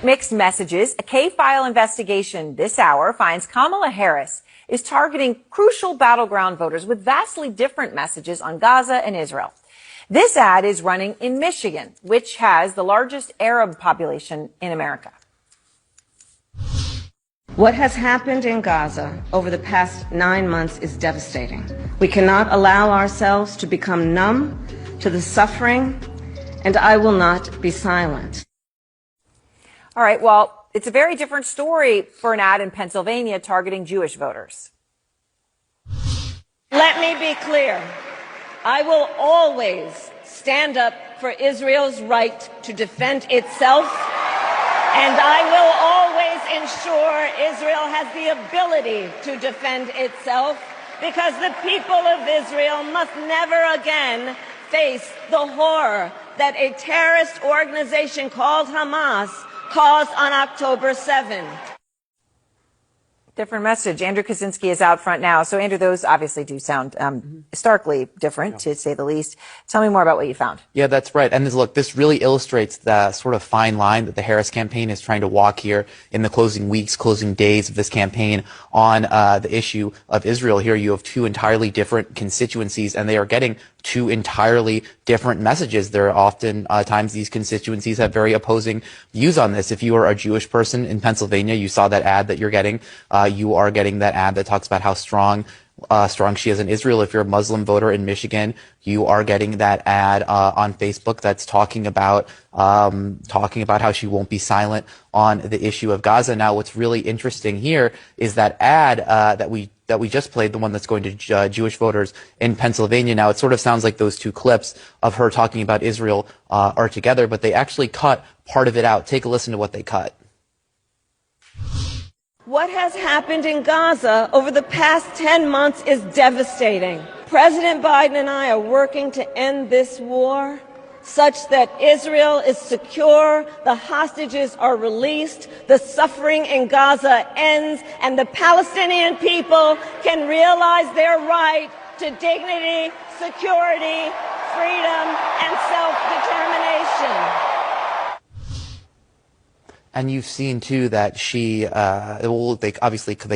Despite mixed messages, a K-file investigation this hour finds Kamala Harris is targeting crucial battleground voters with vastly different messages on Gaza and Israel. This ad is running in Michigan, which has the largest Arab population in America. What has happened in Gaza over the past 9 months is devastating. We cannot allow ourselves to become numb to the suffering, and I will not be silent. All right, well, it's a very different story for an ad in Pennsylvania targeting Jewish voters. Let me be clear. I will always stand up for Israel's right to defend itself, and I will always ensure Israel has the ability to defend itself, because the people of Israel must never again face the horror that a terrorist organization called Hamas caused on October 7th. Different message. Andrew Kaczynski is out front now. So, Andrew, those obviously do sound starkly different, to say the least. Tell me more about what you found. Yeah, that's right. And look, this really illustrates the sort of fine line that the Harris campaign is trying to walk here in the closing weeks, closing days of this campaign on the issue of Israel. Here you have two entirely different constituencies, and they are getting two entirely different messages. There are often times these constituencies have very opposing views on this. If you are a Jewish person in Pennsylvania, you saw that ad that you're getting. You are getting that ad that talks about how strong she is in Israel. If you're a Muslim voter in Michigan, you are getting that ad on Facebook that's talking about how she won't be silent on the issue of Gaza. Now, what's really interesting here is that ad that we just played, the one that's going to Jewish voters in Pennsylvania. Now, it sort of sounds like those two clips of her talking about Israel are together, but they actually cut part of it out. Take a listen to what they cut. What has happened in Gaza over the past 10 months is devastating. President Biden and I are working to end this war such that Israel is secure, the hostages are released, the suffering in Gaza ends, and the Palestinian people can realize their right to dignity, security, freedom, and self-determination. And you've seen, too, that they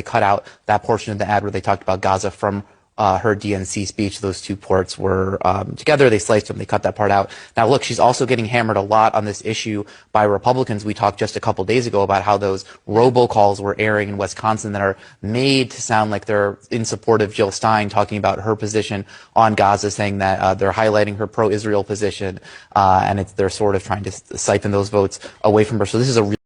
cut out that portion of the ad where they talked about Gaza from her DNC speech. Those two parts were together. They sliced them. They cut that part out. Now, look, she's also getting hammered a lot on this issue by Republicans. We talked just a couple days ago about how those robocalls were airing in Wisconsin that are made to sound like they're in support of Jill Stein, talking about her position on Gaza, saying that they're highlighting her pro-Israel position, and they're sort of trying to siphon those votes away from her. So this is a